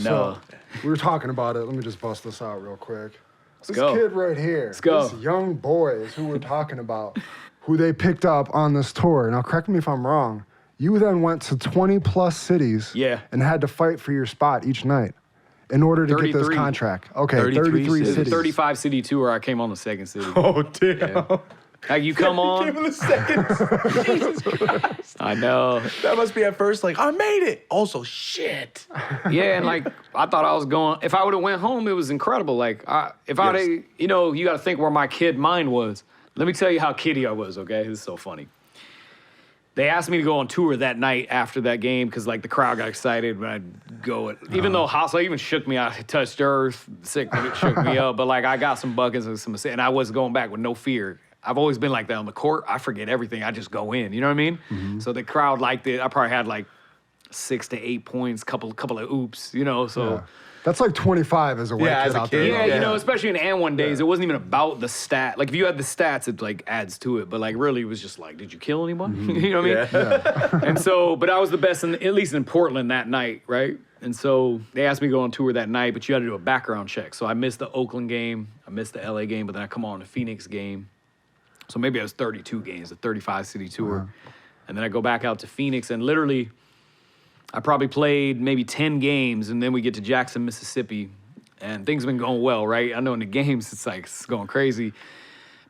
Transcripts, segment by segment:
I know. So, we were talking about it. Let me just bust this out real quick. This go. kid right here, go. this young boy is who we're talking about, who they picked up on this tour. Now, correct me if I'm wrong. You then went to 20-plus cities and had to fight for your spot each night in order to get this contract. Okay, 33 cities. 35-city tour. I came on the second city. Oh, damn. Yeah. Like, you come on. Came in the second. Jesus Christ. I know. That must be at first like, I made it. Also, shit. Yeah, and like, I thought I was going, if I would have went home, it was incredible. Like, if I would have, you know, you got to think where my kid mind was. Let me tell you how kiddie I was, okay? This is so funny. They asked me to go on tour that night after that game because, like, the crowd got excited when I'd go. Even though Hassel even shook me, I touched earth, sick, it shook me up. But, like, I got some buckets and I was going back with no fear. I've always been like that on the court. I forget everything. I just go in. You know what I mean? Mm-hmm. So the crowd liked it. I probably had, like, 6 to 8 points, couple of oops, you know, so. Yeah. That's like 25 as a white kid out there. Yeah, you know, especially in AND1 days, it wasn't even about the stat. Like, if you had the stats, it, like, adds to it. But, like, really, it was just like, did you kill anyone? Mm-hmm. You know what I mean? Yeah. And so, but I was the best, at least in Portland that night, right? And so they asked me to go on tour that night, but you had to do a background check. So I missed the Oakland game, I missed the LA game, but then I come on the Phoenix game. So maybe I was 32 games, a 35-city tour. And then I go back out to Phoenix, and literally, I probably played maybe 10 games, and then we get to Jackson, Mississippi, and things have been going well, right? I know in the games, it's going crazy.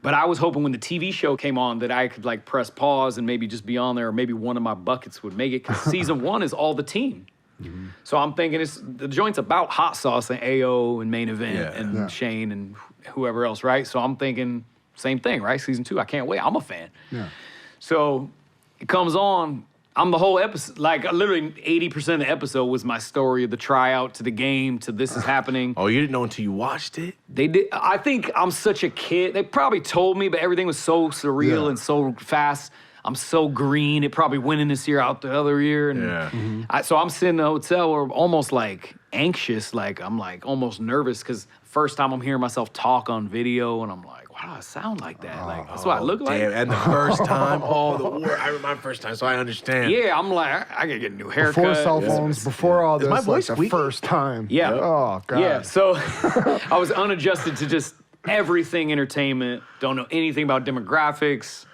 But I was hoping when the TV show came on that I could, like, press pause and maybe just be on there, or maybe one of my buckets would make it, because season 1 is all the team. Mm-hmm. So I'm thinking the joint's about hot sauce and AO and main event and Shane and whoever else, right? So I'm thinking same thing, right? Season 2, I can't wait. I'm a fan. Yeah. So it comes on. I'm the whole episode, like literally 80% of the episode was my story of the tryout to the game to this is happening. Oh, you didn't know until you watched it? They did. I think I'm such a kid. They probably told me, but everything was so surreal and so fast. I'm so green. It probably went in this year, out the other year. And so I'm sitting in the hotel where I'm almost like anxious, like I'm like almost nervous because first time I'm hearing myself talk on video and I'm like, why do I sound like that? Like, that's what I look like. And the first time, I remember my first time, so I understand. Yeah, I'm like, I gotta get a new haircut. Before cell phones, before all this, my voice like the first time. Yeah. Oh, God. Yeah, so I was unadjusted to just everything entertainment, don't know anything about demographics,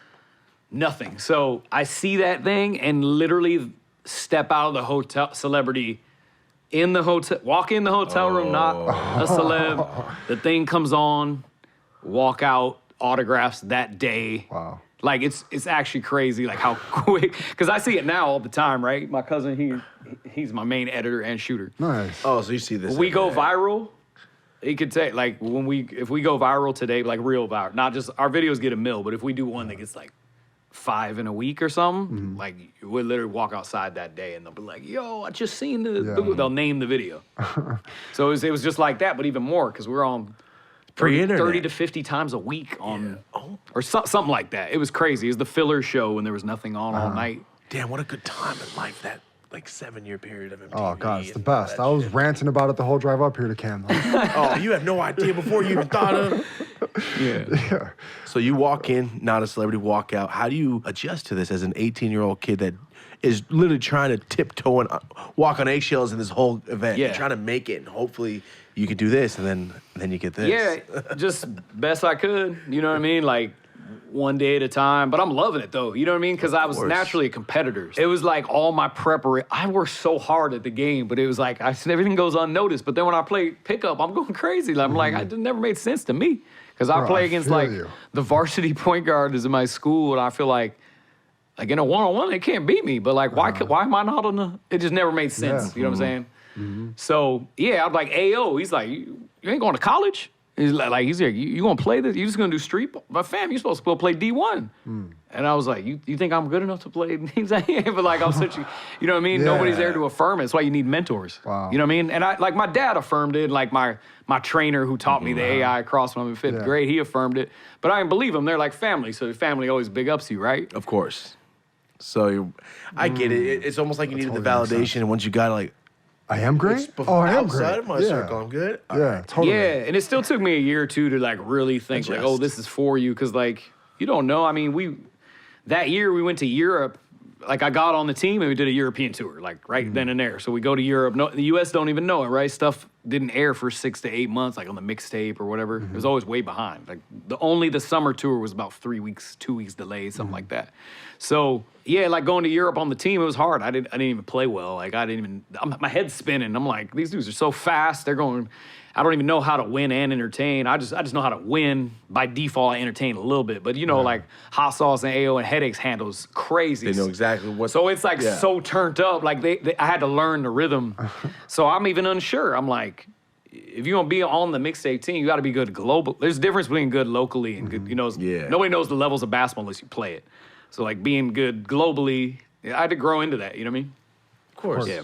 nothing. So I see that thing and literally step out of the hotel, celebrity, in the hotel, walk in the hotel room, not a celeb. The thing comes on. Walk out, autographs that day. Wow. Like, it's actually crazy, like, how quick. Because I see it now all the time, right? My cousin, he's my main editor and shooter. Nice. Oh, so you see this. When we go viral, he could take, like, if we go viral today, like, real viral, not just, our videos get 1 mil, but if we do one that gets, like, 5 in a week or something, like, we'll literally walk outside that day and they'll be like, yo, I just seen they'll name the video. So it was just like that, but even more, because we're on 30 to 50 times a week on, or something like that. It was crazy. It was the filler show when there was nothing on all night. Damn, what a good time in life, that like 7-year period of MTV. Oh, God, it's the best. I was ranting about it the whole drive up here to Camden. Oh, you have no idea before you even thought of. Yeah. So you walk in, not a celebrity, walk out. How do you adjust to this as an 18-year-old kid that is literally trying to tiptoe and walk on eggshells in this whole event? Yeah. You're trying to make it, and hopefully you could do this, and then you get this. Yeah, just best I could. You know what I mean? Like, one day at a time. But I'm loving it, though. You know what I mean? Because I was naturally a competitor. It was like all my preparation. I worked so hard at the game, but it was like everything goes unnoticed. But then when I play pickup, I'm going crazy. I'm like, it never made sense to me. Because I play against, like, the varsity point guard is in my school, and I feel like in a one-on-one, they can't beat me. But, like, why am I not on the... It just never made sense. Yeah. You know what I'm saying? Mm-hmm. So, yeah, I'm like, AO, he's like, you ain't going to college? He's like, you gonna play this? You just gonna do street ball? But fam, you supposed to go play D1. And I was like, you think I'm good enough to play? He's like, yeah, but like, I'm such a, you know what I mean? Yeah. Nobody's there to affirm it. That's why you need mentors. Wow. You know what I mean? And my dad affirmed it. Like my trainer who taught me the AI cross when I'm in 5th grade, he affirmed it. But I didn't believe him. They're like family. So the family always big ups you, right? Of course. So I get it. It's almost like you needed the validation, and once you got it, like, I am great? Oh, I am great. Outside of my circle, I'm good. Totally. Yeah, and it still took me a year or two to like really think like, oh, this is for you. Because like, you don't know. I mean, that year we went to Europe. like I got on the team and we did a European tour, like then and there. So we go to Europe. No, the U.S. don't even know it, right? Stuff didn't air for 6 to 8 months, like on the mixtape or whatever. It was always way behind. Like the summer tour was about 3 weeks, 2 weeks delayed, something like that. So yeah, like going to Europe on the team, it was hard. I didn't even play well. Like my head's spinning. I'm like, these dudes are so fast. They're going. I don't even know how to win and entertain. I just know how to win. By default, I entertain a little bit. But, like Hot Sauce and AO and Headaches handles crazy. They know exactly what. So it's like so turned up. Like I had to learn the rhythm. So I'm even unsure. I'm like, if you're going to be on the mixtape team, you got to be good global. There's a difference between good locally and good, nobody knows the levels of basketball unless you play it. So like being good globally, I had to grow into that. You know what I mean? Of course. Yeah.